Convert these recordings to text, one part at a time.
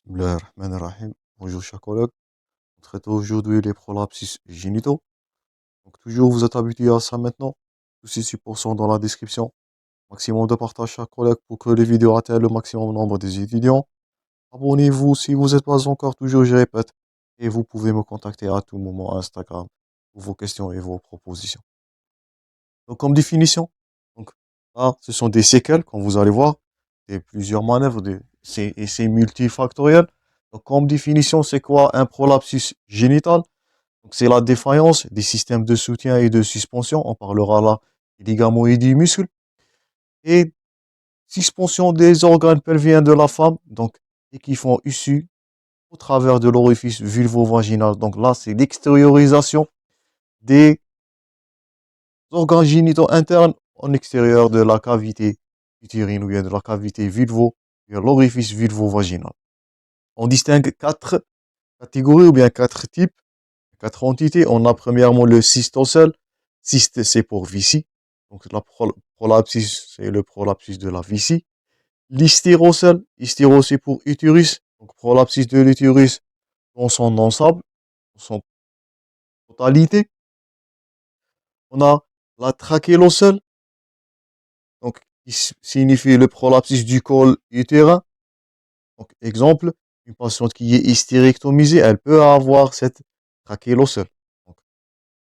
Bismillahirrahmanirrahim. Bonjour chers collègues, on traite aujourd'hui les prolapsus génitaux. Donc toujours vous êtes habitués à ça maintenant. Tous ces supports sont dans la description. Maximum de partage chers collègues pour que les vidéos atteignent le maximum nombre des étudiants. Abonnez-vous si vous n'êtes pas encore, toujours je répète. Et vous pouvez me contacter à tout moment à Instagram pour vos questions et vos propositions. Donc comme définition, donc là ce sont des séquelles, comme vous allez voir, des plusieurs manœuvres, et c'est multifactoriel. Donc comme définition, c'est quoi un prolapsus génital? Donc c'est la défaillance des systèmes de soutien et de suspension. On parlera là des ligaments et des muscles. Et suspension des organes pelviens de la femme, donc, et qui font issue au travers de l'orifice vulvo-vaginal. Donc là, c'est l'extériorisation des organes génitaux internes en extérieur de la cavité utérine ou bien de la cavité vulvo, vers l'orifice vulvo-vaginal. On distingue quatre catégories ou bien quatre types, quatre entités. On a premièrement le cystocèle. Cyste, c'est pour vessie. Donc la prolapsus, c'est le prolapsus de la vessie. L'hystérocèle, hystéro, c'est pour utérus. Donc prolapsus de l'utérus dans son ensemble, dans son totalité. On a la trachéocèle, donc qui signifie le prolapsus du col utérin. Donc exemple, une patiente qui est hystérectomisée, elle peut avoir cette trachéocèle.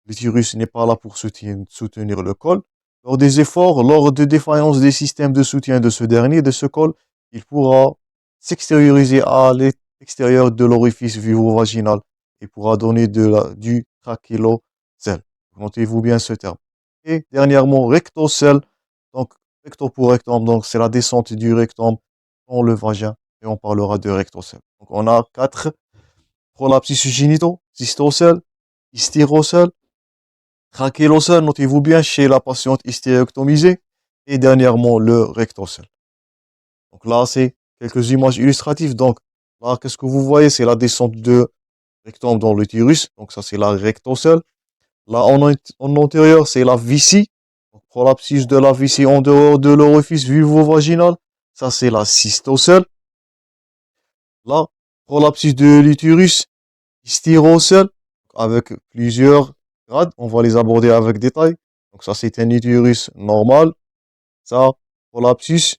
L'utérus n'est pas là pour soutenir le col. Lors des efforts, lors de défaillance des systèmes de soutien de ce dernier, de ce col, il pourra s'extérioriser à l'extérieur de l'orifice vulvo-vaginal et pourra donner du trachéocèle. Notez-vous bien ce terme. Et dernièrement, rectocèle. Donc, recto pour rectum, donc c'est la descente du rectum dans le vagin et on parlera de rectocèle. Donc, on a quatre prolapsus génitaux, cystocèle, hystérocèle, trachéocèle, notez-vous bien, chez la patiente hystérectomisée. Et dernièrement, le rectocèle. Donc là, c'est quelques images illustratives. Donc là, qu'est-ce que vous voyez? C'est la descente de rectum dans l'utérus. Donc ça, c'est la rectocèle. Là, en antérieur, c'est la vessie. Donc, prolapsus de la vessie en dehors de l'orifice vulvo-vaginal. Ça, c'est la cystocèle. Là, prolapsus de l'utérus, hystérocèle, avec plusieurs grades. On va les aborder avec détail. Donc ça, c'est un utérus normal. Ça, prolapsus,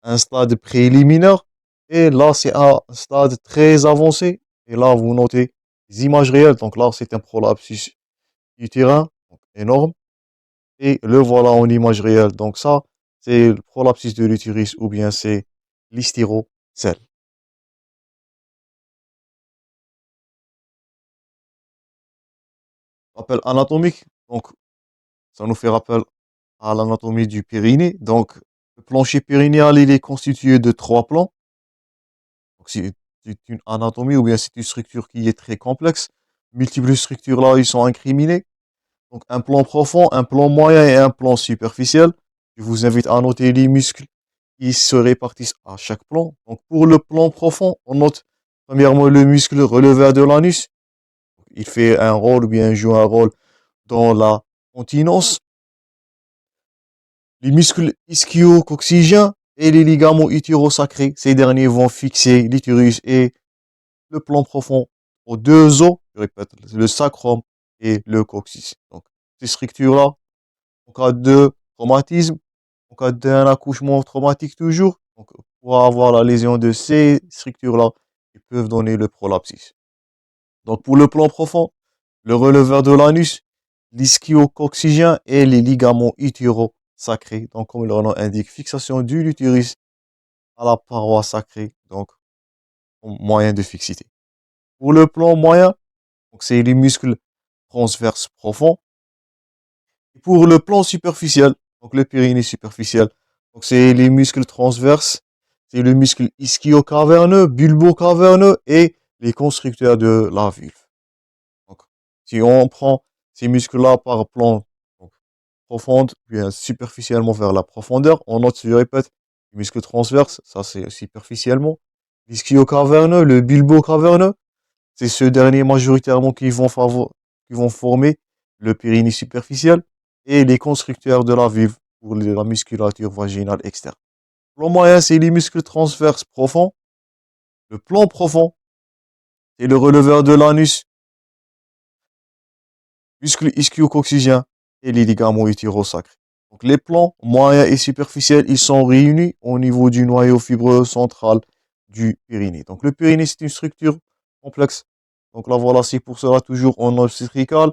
un stade préliminaire. Et là, c'est un stade très avancé. Et là, vous notez les images réelles. Donc là, c'est un prolapsus utérin, donc énorme. Et le voilà en image réelle. Donc ça, c'est le prolapsus de l'utérus ou bien c'est l'hystérocèle. Rappel anatomique. Donc, ça nous fait rappel à l'anatomie du périnée. Donc, le plancher périnéal, il est constitué de trois plans. Donc, c'est une anatomie ou bien c'est une structure qui est très complexe. Multiples structures là, ils sont incriminées. Donc, un plan profond, un plan moyen et un plan superficiel. Je vous invite à noter les muscles qui se répartissent à chaque plan. Donc, pour le plan profond, on note premièrement le muscle relevé de l'anus. Il fait un rôle ou bien joue un rôle dans la continence. Les muscles ischio-coccygiens et les ligaments utérosacrés. Ces derniers vont fixer l'utérus et le plan profond aux deux os, je répète, le sacrum et le coccyx. Donc, ces structures-là, en cas de traumatisme, en cas d'un accouchement traumatique toujours, donc, pour avoir la lésion de ces structures-là, ils peuvent donner le prolapsus. Donc, pour le plan profond, le releveur de l'anus, l'ischio-coccygien et les ligaments utérosacrés. Donc, comme leur nom indique, fixation de l'utérus à la paroi sacrée, donc, moyen de fixité. Pour le plan moyen, donc c'est les muscles transverses profonds. Et pour le plan superficiel, donc le périnée superficiel, donc c'est les muscles transverses, c'est le muscle ischio-caverneux, bulbo-caverneux et les constructeurs de la vulve. Donc, si on prend ces muscles-là par plan donc, profond, bien superficiellement vers la profondeur, on note, je répète, les muscles transverses, ça c'est superficiellement. L'ischio-caverneux, le bulbo-caverneux, c'est ceux derniers majoritairement qui vont former le périnée superficiel et les constructeurs de la vulve pour la musculature vaginale externe. Le moyen, c'est les muscles transverses profonds. Le plan profond, c'est le releveur de l'anus, muscle ischio-coccygien et les ligaments utérosacrés. Donc les plans moyens et superficiels, ils sont réunis au niveau du noyau fibreux central du périnée. Donc le périnée, c'est une structure complexe. Donc là, voilà, c'est pour cela toujours en obstétrical,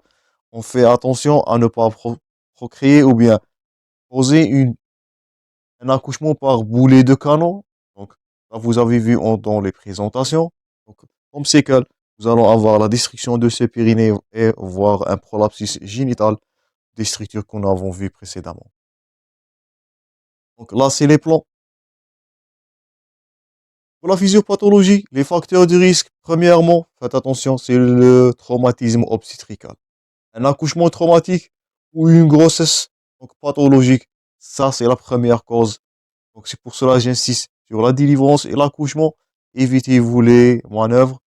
on fait attention à ne pas procréer ou bien poser un accouchement par boulet de canon. Donc là, vous avez vu dans les présentations. Donc, comme séquelles, nous allons avoir la destruction de ce périnée et voir un prolapsus génital des structures qu'on avons vues précédemment. Donc là, c'est les plans. Pour la physiopathologie, les facteurs de risque, premièrement, faites attention, c'est le traumatisme obstétrical. Un accouchement traumatique ou une grossesse donc pathologique, ça c'est la première cause. Donc c'est pour cela que j'insiste sur la délivrance et l'accouchement. Évitez-vous les manœuvres.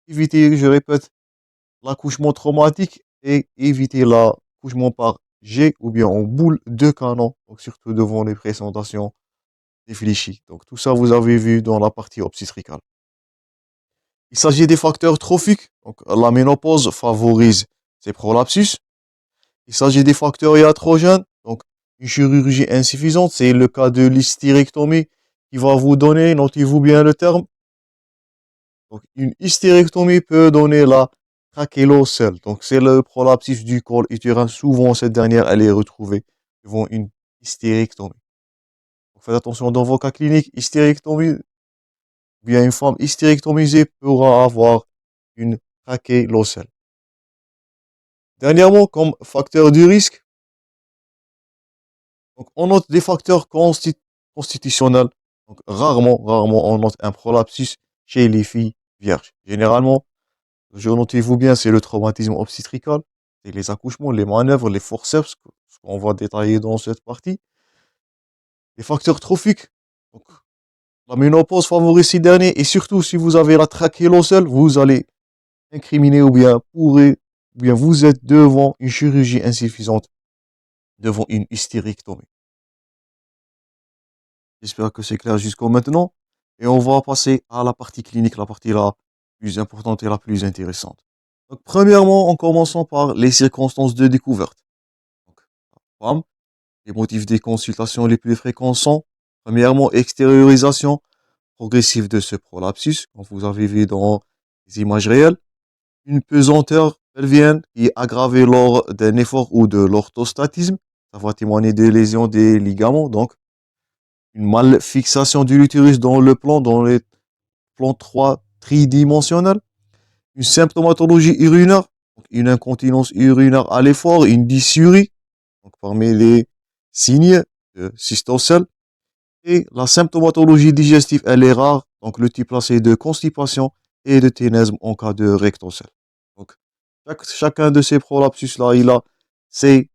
Évitez, je répète, l'accouchement traumatique et évitez l'accouchement par jet ou bien en boule de canon. Donc surtout devant les présentations des fléchis. Donc tout ça, vous avez vu dans la partie obstétricale. Il s'agit des facteurs trophiques. Donc la ménopause favorise ces prolapsus. Il s'agit des facteurs iatrogènes. Donc une chirurgie insuffisante, c'est le cas de l'hystérectomie qui va vous donner, notez-vous bien le terme. Donc une hystérectomie peut donner la trachéocèle. Donc c'est le prolapsus du col utérin. Souvent cette dernière, elle est retrouvée devant une hystérectomie. Donc faites attention dans vos cas cliniques, hystérectomie, bien une femme hystérectomisée pourra avoir une trachéocèle. Dernièrement, comme facteur de risque, donc on note des facteurs constitutionnels. Donc rarement on note un prolapsus chez les filles vierges. Généralement, je notez-vous bien, c'est le traumatisme obstétrical, c'est les accouchements, les manœuvres, les forceps, ce qu'on va détailler dans cette partie. Les facteurs trophiques, donc la ménopause favorise ces derniers, et surtout si vous avez la trachéocèle, vous allez incriminer ou bien vous êtes devant une chirurgie insuffisante, devant une hystérectomie. J'espère que c'est clair jusqu'au maintenant. Et on va passer à la partie clinique, la partie la plus importante et la plus intéressante. Donc, premièrement, en commençant par les circonstances de découverte. Donc, bam, les motifs des consultations les plus fréquents sont, premièrement, extériorisation progressive de ce prolapsus, comme vous avez vu dans les images réelles. Une pesanteur pelvienne qui est aggravée lors d'un effort ou de l'orthostatisme. Ça va témoigner des lésions des ligaments, donc une malfixation de l'utérus dans les plans 3 tridimensionnels, une symptomatologie urinaire, donc une incontinence urinaire à l'effort, une dysurie, donc parmi les signes de cystocèle, et la symptomatologie digestive, elle est rare, donc le type là c'est de constipation et de ténesme en cas de rectocèle. Donc chacun de ces prolapsus là, il a ses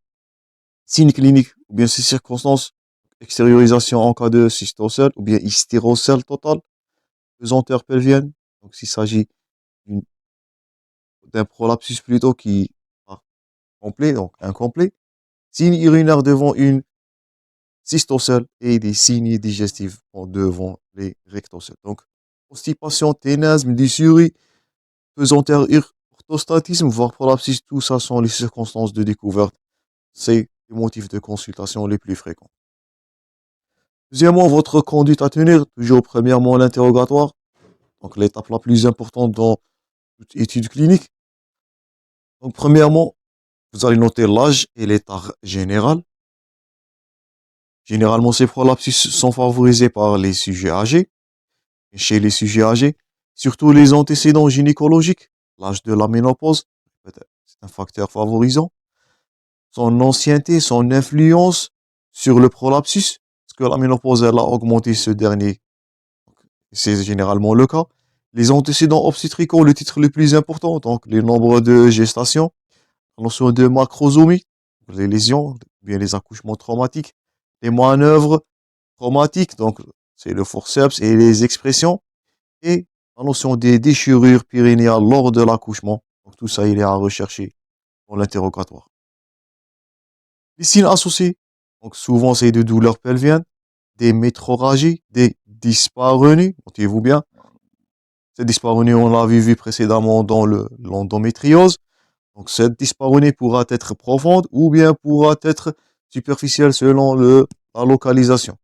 signes cliniques ou bien ses circonstances. Extériorisation en cas de cystocèle ou bien hystérocèle total, pesanteur pelvienne. Donc s'il s'agit d'un prolapsus plutôt qui est complet, donc incomplet. Signe urinaire devant une cystocèle et des signes digestifs devant les rectocèles. Donc constipation, ténesme, dysurie, pesanteur, orthostatisme, voire prolapsus, tout ça sont les circonstances de découverte. C'est les motifs de consultation les plus fréquents. Deuxièmement, votre conduite à tenir, toujours premièrement l'interrogatoire, donc l'étape la plus importante dans toute étude clinique. Donc premièrement, vous allez noter l'âge et l'état général. Généralement, ces prolapsus sont favorisés par les sujets âgés. Et chez les sujets âgés, surtout les antécédents gynécologiques, l'âge de la ménopause, c'est un facteur favorisant. Son ancienneté, son influence sur le prolapsus, parce que la ménopause, elle a augmenté ce dernier. C'est généralement le cas. Les antécédents obstétricaux, le titre le plus important, donc les nombres de gestation, la notion de macrosomie, les lésions, bien les accouchements traumatiques, les manœuvres traumatiques, donc c'est le forceps et les expressions, et la notion des déchirures périnéales lors de l'accouchement. Donc tout ça, il est à rechercher dans l'interrogatoire. Les signes associés, donc souvent c'est des douleurs pelviennes, des métrorragies, des dyspareunies, notez-vous bien, Cette dyspareunie, on l'avait vu précédemment dans l'endométriose. Donc, cette dyspareunie pourra être profonde ou bien pourra être superficielle selon la localisation.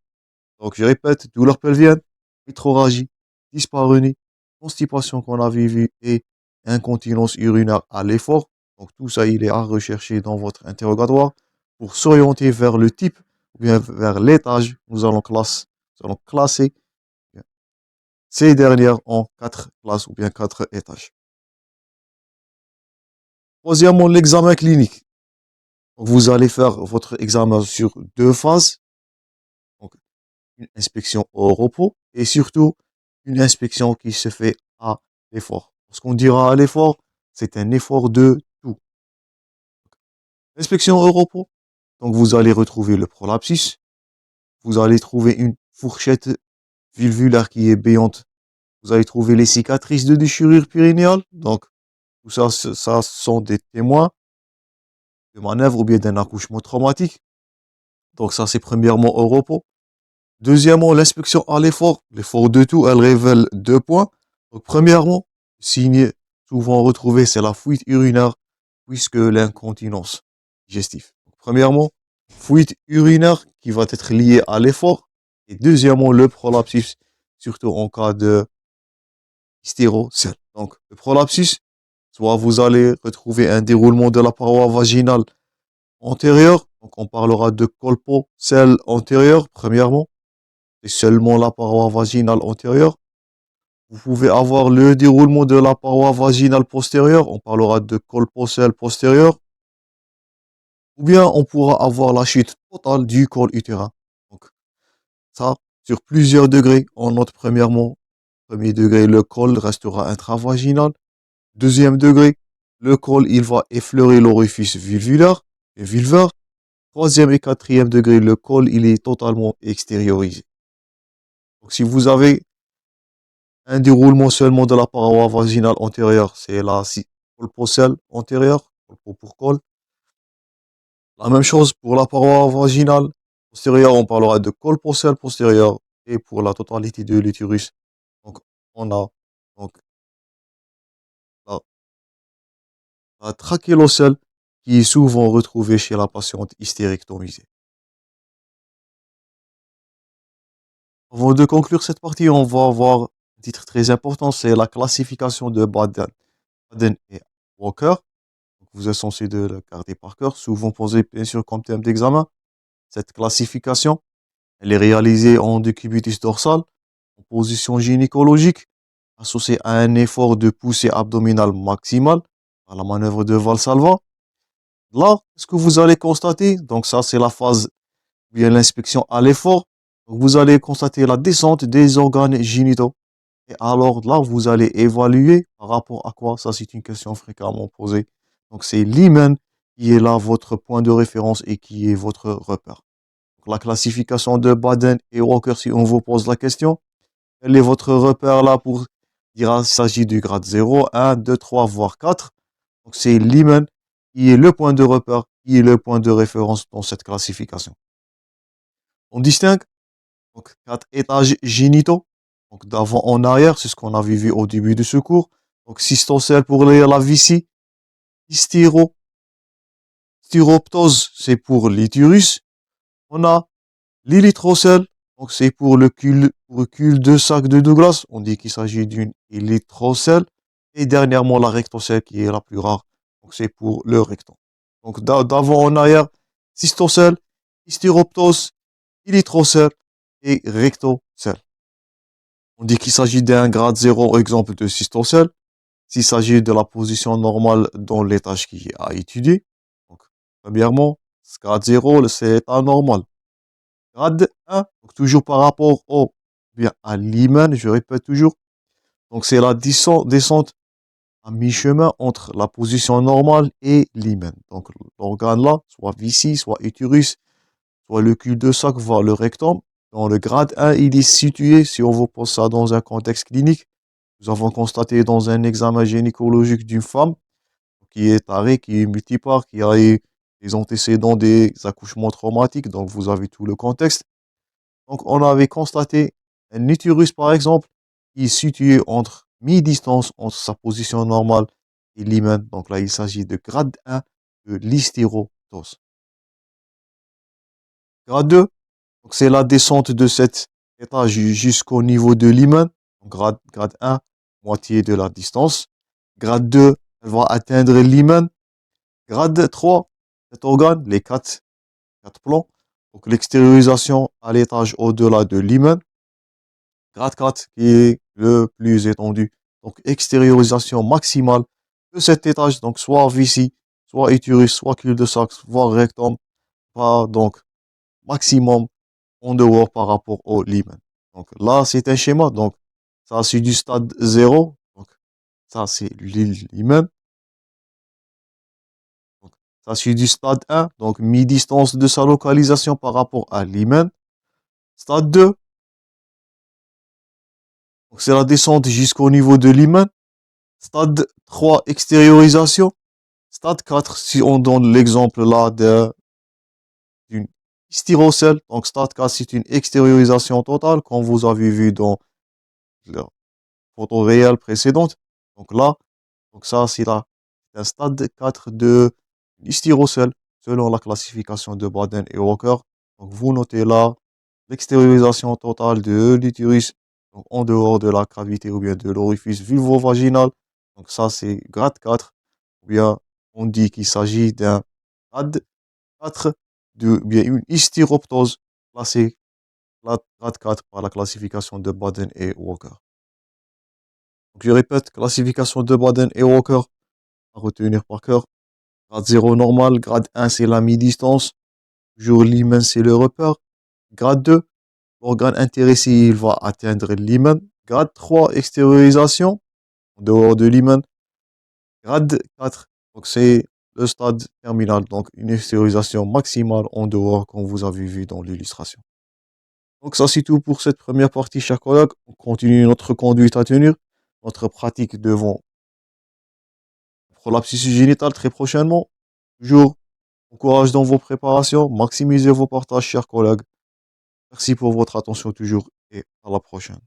Donc, je répète, douleur pelvienne, métrorragie, dyspareunie, constipation qu'on avait vu et incontinence urinaire à l'effort. Donc, tout ça, il est à rechercher dans votre interrogatoire pour s'orienter vers le type ou bien vers l'étage. Nous allons classer ces dernières en 4 classes ou bien 4 étages. Troisièmement, l'examen clinique. Donc, vous allez faire votre examen sur 2 phases. Donc, une inspection au repos et surtout une inspection qui se fait à l'effort. Lorsqu'on dira à l'effort, c'est un effort de tout. Inspection au repos. Donc, vous allez retrouver le prolapsus. Vous allez trouver une fourchette vulvulaire qui est béante. Vous allez trouver les cicatrices de déchirure périnéale. Donc, tout ça, ça sont des témoins de manœuvre ou bien d'un accouchement traumatique. Donc, ça, c'est premièrement au repos. Deuxièmement, l'inspection à l'effort. L'effort de tout, elle révèle 2 points. Donc, premièrement, signe souvent retrouvé, c'est la fuite urinaire, puisque l'incontinence digestive. Donc, premièrement, fuite urinaire qui va être liée à l'effort. Et deuxièmement, le prolapsus, surtout en cas de stérocèle. Donc, le prolapsus, soit vous allez retrouver un déroulement de la paroi vaginale antérieure. Donc, on parlera de colpocèle antérieur, premièrement. C'est seulement la paroi vaginale antérieure. Vous pouvez avoir le déroulement de la paroi vaginale postérieure. On parlera de colpocèle postérieur. Ou bien on pourra avoir la chute totale du col utérin. Donc, ça, sur plusieurs degrés. On note premièrement, premier degré, le col restera intravaginal. Deuxième degré, le col, il va effleurer l'orifice vulvulaire et vulvaire. Troisième et quatrième degré, le col, il est totalement extériorisé. Donc, si vous avez un déroulement seulement de la paroi vaginale antérieure, c'est la colpocèle antérieure, colpo pour col. La même chose pour la paroi vaginale postérieure, on parlera de colpocèle postérieur et pour la totalité de l'utérus. Donc, on a donc la, la trachéocèle qui est souvent retrouvée chez la patiente hystérectomisée. Avant de conclure cette partie, on va voir un titre très important, c'est la classification de Baden. Baden et Walker. Donc, vous êtes censé de le garder par cœur, souvent posé bien sûr comme thème d'examen. Cette classification, elle est réalisée en décubitus dorsal, en position gynécologique, associée à un effort de poussée abdominale maximale, à la manœuvre de Valsalva. Là, ce que vous allez constater, donc ça c'est la phase, bien l'inspection à l'effort, vous allez constater la descente des organes génitaux. Et alors là, vous allez évaluer par rapport à quoi? Ça, c'est une question fréquemment posée. Donc, c'est l'hymen qui est là votre point de référence et qui est votre repère. Donc, la classification de Baden et Walker, si on vous pose la question, quel est votre repère là pour dire qu'il s'agit du grade 0, 1, 2, 3, voire 4. Donc, c'est l'hymen qui est le point de repère, qui est le point de référence dans cette classification. On distingue donc 4 étages génitaux. Donc d'avant en arrière, c'est ce qu'on avait vu au début de ce cours. Donc cystocèle pour la vessie, styroptose, c'est pour l'utérus. On a l'érythrocèle, donc c'est pour le cul-de-sac de Douglas. On dit qu'il s'agit d'une érythrocèle. Et dernièrement, la rectocèle qui est la plus rare. Donc c'est pour le rectum. Donc d'avant en arrière, cystocèle, styroptose, érythrocèle et rectocèle. On dit qu'il s'agit d'un grade 0, exemple de cystocèle, s'il s'agit de la position normale dans l'étage qui est à étudier. Donc, premièrement, grade 0, c'est anormal. Grade 1, donc toujours par rapport bien à l'hymen, je répète toujours. Donc, c'est la descente à mi-chemin entre la position normale et l'hymen. Donc, l'organe là, soit vessie, soit utérus, soit le cul-de-sac, voire le rectum. Dans le grade 1, il est situé, si on vous pose ça dans un contexte clinique, nous avons constaté dans un examen gynécologique d'une femme qui est tarée, qui est multipare, qui a eu des antécédents des accouchements traumatiques, donc vous avez tout le contexte. Donc on avait constaté un utérus par exemple qui est situé entre mi-distance entre sa position normale et l'hymen. Donc là, il s'agit de grade 1 de l'hystéroptose. Grade 2, donc c'est la descente de cet étage jusqu'au niveau de l'hymen. Grade 1, moitié de la distance. Grade 2, elle va atteindre l'hymen. Grade 3, cet organe, les quatre plans. Donc l'extériorisation à l'étage au-delà de l'hymen. Grade 4 qui est le plus étendu. Donc extériorisation maximale de cet étage. Donc soit vessie, soit utérus, soit cul-de-sac, voire rectum. Pas donc maximum en dehors par rapport au Lyman. Donc là, c'est un schéma. Donc ça, c'est du stade 0. Donc ça, c'est l'hymen. Donc ça, c'est du stade 1. Donc mi-distance de sa localisation par rapport à l'hymen. Stade 2. Donc c'est la descente jusqu'au niveau de l'hymen. Stade 3, extériorisation. Stade 4, si on donne l'exemple là d'une styrocell. Donc stade 4, c'est une extériorisation totale, comme vous avez vu dans la photo réelle précédente. Donc là, donc ça, c'est là un stade 4 de styrocell, selon la classification de Baden et Walker. Donc vous notez là l'extériorisation totale de l'utérus, donc en dehors de la cavité ou bien de l'orifice vulvo-vaginal. Donc ça, c'est grade 4. Ou bien on dit qu'il s'agit d'un grade 4 de bien une hystéroptose classée grade 4 par la classification de Baden et Walker. Donc je répète, classification de Baden et Walker à retenir par cœur. Grade 0 normal, grade 1 c'est la mi-distance, toujours l'hymen c'est le repère. Grade 2, l'organe intéressé il va atteindre l'hymen. Grade 3, extériorisation en dehors de l'hymen. Grade 4, donc c'est le stade terminal, donc une extériorisation maximale en dehors, comme vous avez vu dans l'illustration. Donc ça c'est tout pour cette première partie, chers collègues. On continue notre conduite à tenir, notre pratique devant prolapsus génital très prochainement. Toujours, bon courage dans vos préparations, maximisez vos partages, chers collègues. Merci pour votre attention toujours et à la prochaine.